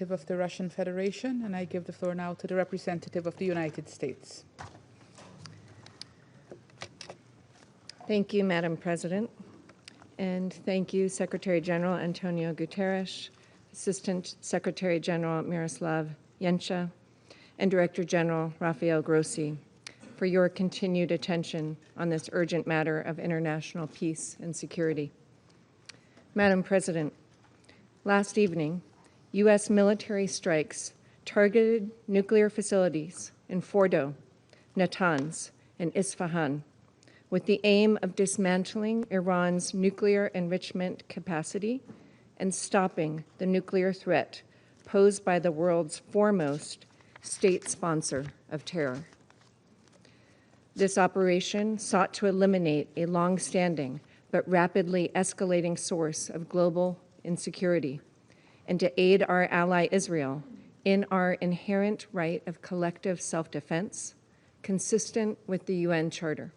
of the Russian Federation, and I give the floor now to the representative of the United States. Thank you, Madam President, and thank you, Secretary General Antonio Guterres, Assistant Secretary General Miroslav Jenca, and Director General Rafael Grossi, for your continued attention on this urgent matter of international peace and security. Madam President, last evening, U.S. military strikes targeted nuclear facilities in Fordow, Natanz, and Isfahan with the aim of dismantling Iran's nuclear enrichment capacity and stopping the nuclear threat posed by the world's foremost state sponsor of terror. This operation sought to eliminate a long-standing but rapidly escalating source of global insecurity and to aid our ally Israel in our inherent right of collective self-defense, consistent with the UN Charter.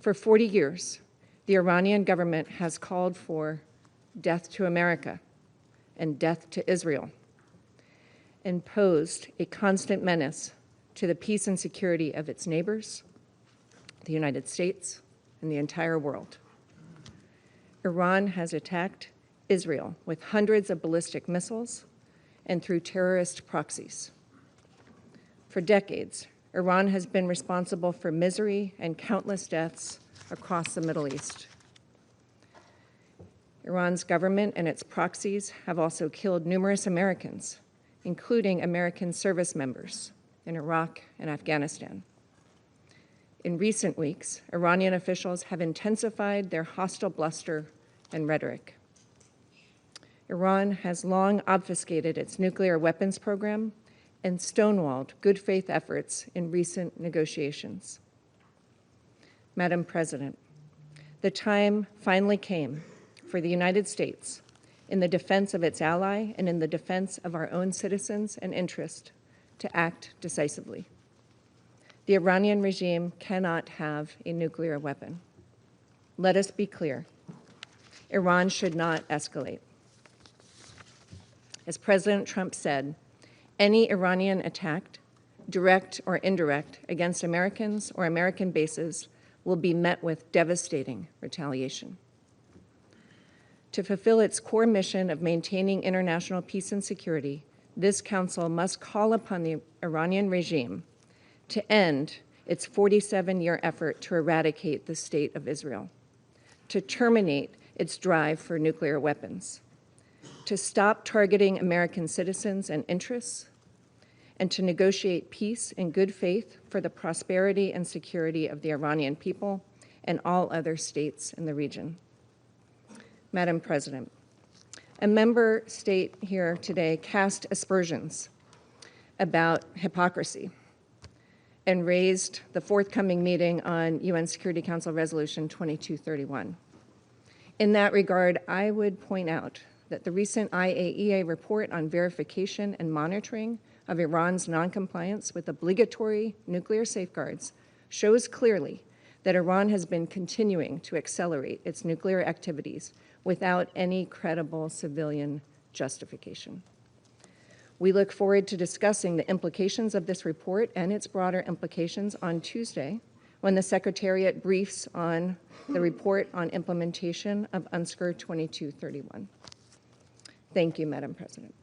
For 40 years, the Iranian government has called for death to America and death to Israel, and posed a constant menace to the peace and security of its neighbors, the United States, and the entire world. Iran has attacked Israel with hundreds of ballistic missiles and through terrorist proxies. For decades, Iran has been responsible for misery and countless deaths across the Middle East. Iran's government and its proxies have also killed numerous Americans, including American service members in Iraq and Afghanistan. In recent weeks, Iranian officials have intensified their hostile bluster and rhetoric. Iran has long obfuscated its nuclear weapons program and stonewalled good faith efforts in recent negotiations. Madam President, the time finally came for the United States, in the defense of its ally and in the defense of our own citizens and interest, to act decisively. The Iranian regime cannot have a nuclear weapon. Let us be clear. Iran should not escalate. As President Trump said, any Iranian attack, direct or indirect, against Americans or American bases will be met with devastating retaliation. To fulfill its core mission of maintaining international peace and security, this Council must call upon the Iranian regime to end its 47-year effort to eradicate the State of Israel, to terminate its drive for nuclear weapons, to stop targeting American citizens and interests, and to negotiate peace in good faith for the prosperity and security of the Iranian people and all other states in the region. Madam President, a member state here today cast aspersions about hypocrisy and raised the forthcoming meeting on UN Security Council Resolution 2231. In that regard, I would point out that the recent IAEA report on verification and monitoring of Iran's noncompliance with obligatory nuclear safeguards shows clearly that Iran has been continuing to accelerate its nuclear activities without any credible civilian justification. We look forward to discussing the implications of this report and its broader implications on Tuesday, when the Secretariat briefs on the report on implementation of UNSCR 2231. Thank you, Madam President.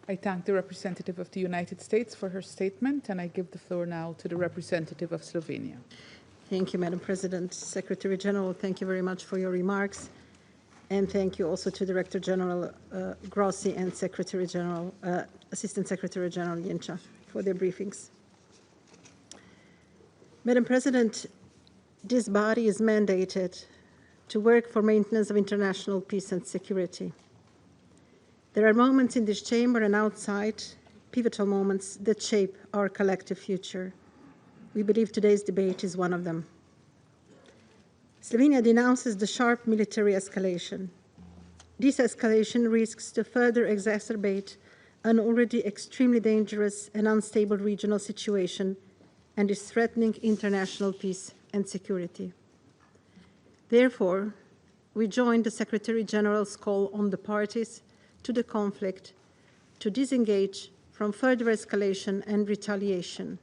I thank the representative of the United States for her statement, and I give the floor now to the representative of Slovenia. Thank you, Madam President. Secretary General, thank you very much for your remarks. And thank you also to Director General Grossi and Secretary General, Assistant Secretary General Jenca for their briefings. Madam President, this body is mandated to work for maintenance of international peace and security. There are moments in this chamber and outside, pivotal moments that shape our collective future. We believe today's debate is one of them. Slovenia denounces the sharp military escalation. This escalation risks to further exacerbate an already extremely dangerous and unstable regional situation and is threatening international peace and security. Therefore, we join the Secretary General's call on the parties to the conflict to disengage from further escalation and retaliation.